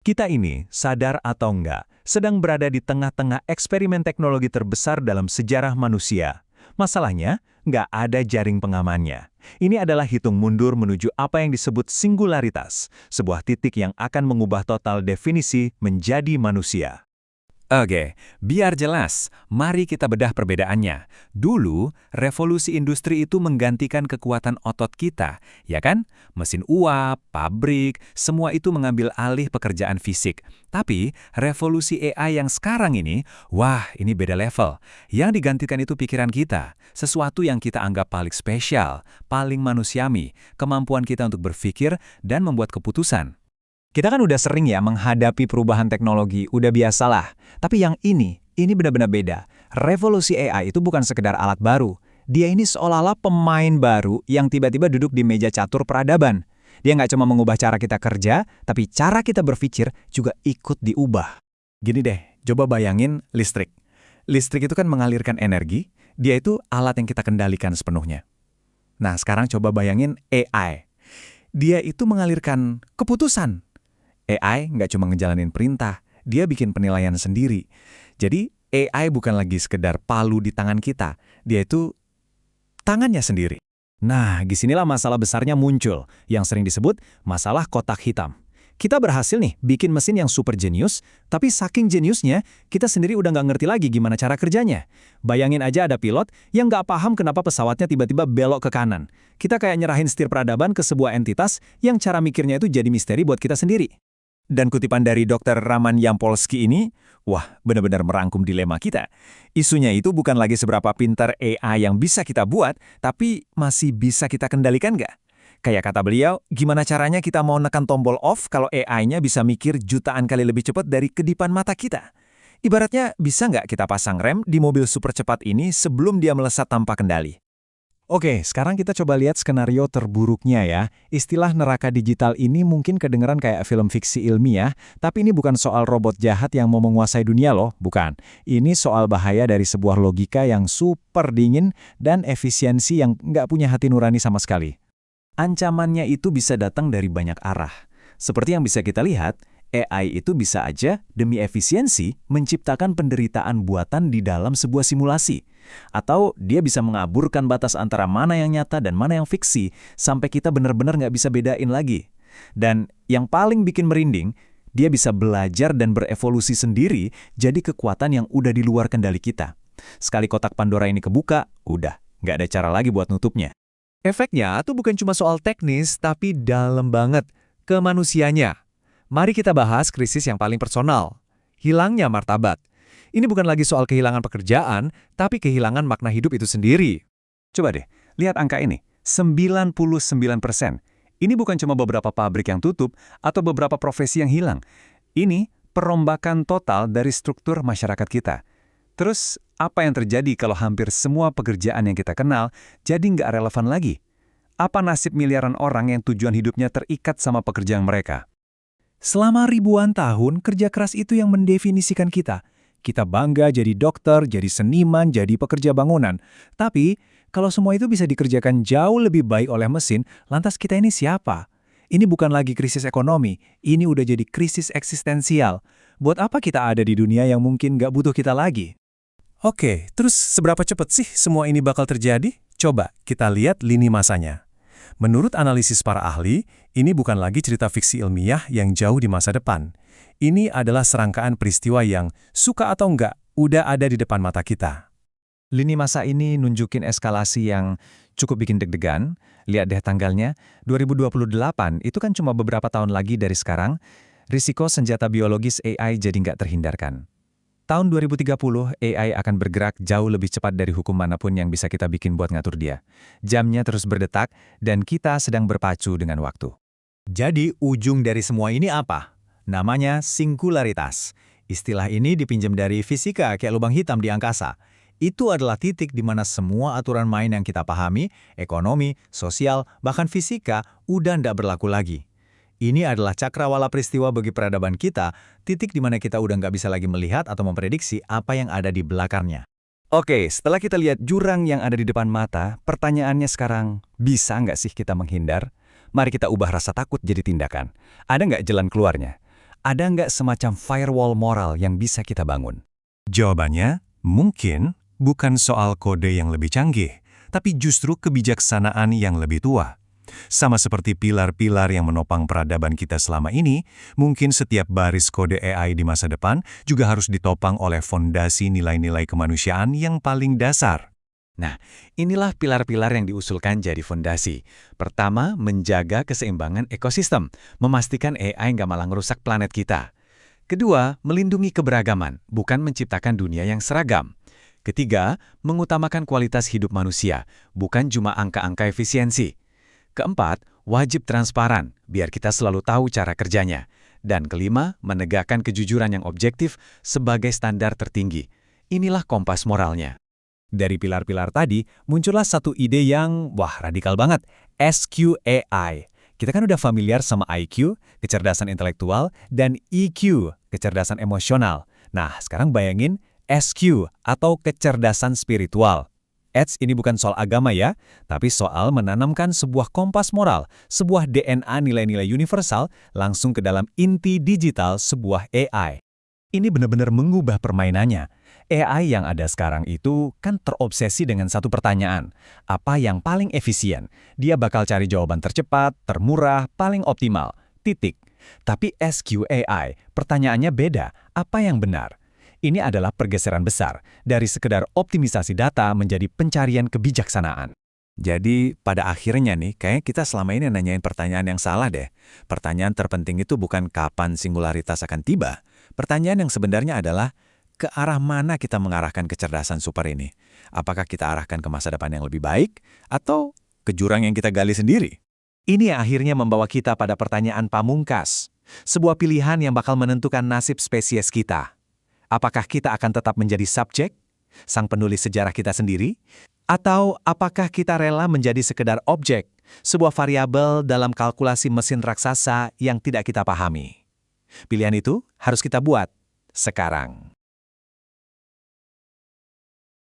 Kita ini, sadar atau enggak, sedang berada di tengah-tengah eksperimen teknologi terbesar dalam sejarah manusia. Masalahnya, nggak ada jaring pengamannya. Ini adalah hitung mundur menuju apa yang disebut singularitas, sebuah titik yang akan mengubah total definisi menjadi manusia. Oke, biar jelas, mari kita bedah perbedaannya. Dulu, revolusi industri itu menggantikan kekuatan otot kita, ya kan? Mesin uap, pabrik, semua itu mengambil alih pekerjaan fisik. Tapi, revolusi AI yang sekarang ini, wah, ini beda level. Yang digantikan itu pikiran kita, sesuatu yang kita anggap paling spesial, paling manusiami, kemampuan kita untuk berpikir dan membuat keputusan. Kita kan udah sering ya menghadapi perubahan teknologi, udah biasalah. Tapi yang ini benar-benar beda. Revolusi AI itu bukan sekedar alat baru. Dia ini seolah-olah pemain baru yang tiba-tiba duduk di meja catur peradaban. Dia nggak cuma mengubah cara kita kerja, tapi cara kita berpikir juga ikut diubah. Gini deh, coba bayangin listrik. Listrik itu kan mengalirkan energi, dia itu alat yang kita kendalikan sepenuhnya. Nah, sekarang coba bayangin AI. Dia itu mengalirkan keputusan. AI nggak cuma ngejalanin perintah, dia bikin penilaian sendiri. Jadi, AI bukan lagi sekedar palu di tangan kita, dia itu tangannya sendiri. Nah, disinilah masalah besarnya muncul, yang sering disebut masalah kotak hitam. Kita berhasil nih bikin mesin yang super jenius, tapi saking jeniusnya, kita sendiri udah nggak ngerti lagi gimana cara kerjanya. Bayangin aja ada pilot yang nggak paham kenapa pesawatnya tiba-tiba belok ke kanan. Kita kayak nyerahin setir peradaban ke sebuah entitas yang cara mikirnya itu jadi misteri buat kita sendiri. Dan kutipan dari Dr. Raman Yampolsky ini, wah, benar-benar merangkum dilema kita. Isunya itu bukan lagi seberapa pintar AI yang bisa kita buat, tapi masih bisa kita kendalikan nggak? Kayak kata beliau, gimana caranya kita mau nekan tombol off kalau AI-nya bisa mikir jutaan kali lebih cepat dari kedipan mata kita? Ibaratnya, bisa nggak kita pasang rem di mobil super cepat ini sebelum dia melesat tanpa kendali? Oke, sekarang kita coba lihat skenario terburuknya ya. Istilah neraka digital ini mungkin kedengeran kayak film fiksi ilmiah, tapi ini bukan soal robot jahat yang mau menguasai dunia loh, bukan. Ini soal bahaya dari sebuah logika yang super dingin dan efisiensi yang nggak punya hati nurani sama sekali. Ancamannya itu bisa datang dari banyak arah. Seperti yang bisa kita lihat, AI itu bisa aja demi efisiensi menciptakan penderitaan buatan di dalam sebuah simulasi. Atau dia bisa mengaburkan batas antara mana yang nyata dan mana yang fiksi, sampai kita benar-benar nggak bisa bedain lagi. Dan yang paling bikin merinding, dia bisa belajar dan berevolusi sendiri jadi kekuatan yang udah di luar kendali kita. Sekali kotak Pandora ini kebuka, udah, nggak ada cara lagi buat nutupnya. Efeknya tuh bukan cuma soal teknis, tapi dalam banget ke manusianya. Mari kita bahas krisis yang paling personal, hilangnya martabat. Ini bukan lagi soal kehilangan pekerjaan, tapi kehilangan makna hidup itu sendiri. Coba deh, lihat angka ini, 99%. Ini bukan cuma beberapa pabrik yang tutup atau beberapa profesi yang hilang. Ini perombakan total dari struktur masyarakat kita. Terus, apa yang terjadi kalau hampir semua pekerjaan yang kita kenal jadi nggak relevan lagi? Apa nasib miliaran orang yang tujuan hidupnya terikat sama pekerjaan mereka? Selama ribuan tahun, kerja keras itu yang mendefinisikan kita. Kita bangga jadi dokter, jadi seniman, jadi pekerja bangunan. Tapi, kalau semua itu bisa dikerjakan jauh lebih baik oleh mesin, lantas kita ini siapa? Ini bukan lagi krisis ekonomi, ini udah jadi krisis eksistensial. Buat apa kita ada di dunia yang mungkin nggak butuh kita lagi? Oke, terus seberapa cepat sih semua ini bakal terjadi? Coba kita lihat lini masanya. Menurut analisis para ahli, ini bukan lagi cerita fiksi ilmiah yang jauh di masa depan. Ini adalah serangkaian peristiwa yang, suka atau enggak, udah ada di depan mata kita. Lini masa ini nunjukin eskalasi yang cukup bikin deg-degan. Lihat deh tanggalnya, 2028 itu kan cuma beberapa tahun lagi dari sekarang. Risiko senjata biologis AI jadi nggak terhindarkan. Tahun 2030, AI akan bergerak jauh lebih cepat dari hukum manapun yang bisa kita bikin buat ngatur dia. Jamnya terus berdetak, dan kita sedang berpacu dengan waktu. Jadi, ujung dari semua ini apa? Namanya singularitas. Istilah ini dipinjam dari fisika kayak lubang hitam di angkasa. Itu adalah titik di mana semua aturan main yang kita pahami, ekonomi, sosial, bahkan fisika, udah nggak berlaku lagi. Ini adalah cakrawala peristiwa bagi peradaban kita, titik di mana kita udah nggak bisa lagi melihat atau memprediksi apa yang ada di belakangnya. Oke, setelah kita lihat jurang yang ada di depan mata, pertanyaannya sekarang, bisa nggak sih kita menghindar? Mari kita ubah rasa takut jadi tindakan. Ada nggak jalan keluarnya? Ada nggak semacam firewall moral yang bisa kita bangun? Jawabannya, mungkin bukan soal kode yang lebih canggih, tapi justru kebijaksanaan yang lebih tua. Sama seperti pilar-pilar yang menopang peradaban kita selama ini, mungkin setiap baris kode AI di masa depan juga harus ditopang oleh fondasi nilai-nilai kemanusiaan yang paling dasar. Nah, inilah pilar-pilar yang diusulkan jadi fondasi. Pertama, menjaga keseimbangan ekosistem, memastikan AI nggak malah ngerusak planet kita. Kedua, melindungi keberagaman, bukan menciptakan dunia yang seragam. Ketiga, mengutamakan kualitas hidup manusia, bukan cuma angka-angka efisiensi. Keempat, wajib transparan, biar kita selalu tahu cara kerjanya. Dan kelima, menegakkan kejujuran yang objektif sebagai standar tertinggi. Inilah kompas moralnya. Dari pilar-pilar tadi, muncullah satu ide yang, radikal banget. SQAI. Kita kan udah familiar sama IQ, kecerdasan intelektual, dan EQ, kecerdasan emosional. Nah, sekarang bayangin SQ, atau kecerdasan spiritual. Ini bukan soal agama ya, tapi soal menanamkan sebuah kompas moral, sebuah DNA nilai-nilai universal langsung ke dalam inti digital sebuah AI. Ini benar-benar mengubah permainannya. AI yang ada sekarang itu kan terobsesi dengan satu pertanyaan. Apa yang paling efisien? Dia bakal cari jawaban tercepat, termurah, paling optimal. Titik. Tapi SQAI, pertanyaannya beda. Apa yang benar? Ini adalah pergeseran besar dari sekedar optimisasi data menjadi pencarian kebijaksanaan. Jadi, pada akhirnya nih, kayaknya kita selama ini nanyain pertanyaan yang salah deh. Pertanyaan terpenting itu bukan kapan singularitas akan tiba. Pertanyaan yang sebenarnya adalah, ke arah mana kita mengarahkan kecerdasan super ini? Apakah kita arahkan ke masa depan yang lebih baik, atau ke jurang yang kita gali sendiri? Ini yang akhirnya membawa kita pada pertanyaan pamungkas. Sebuah pilihan yang bakal menentukan nasib spesies kita. Apakah kita akan tetap menjadi subjek, sang penulis sejarah kita sendiri? Atau apakah kita rela menjadi sekedar objek, sebuah variabel dalam kalkulasi mesin raksasa yang tidak kita pahami? Pilihan itu harus kita buat sekarang.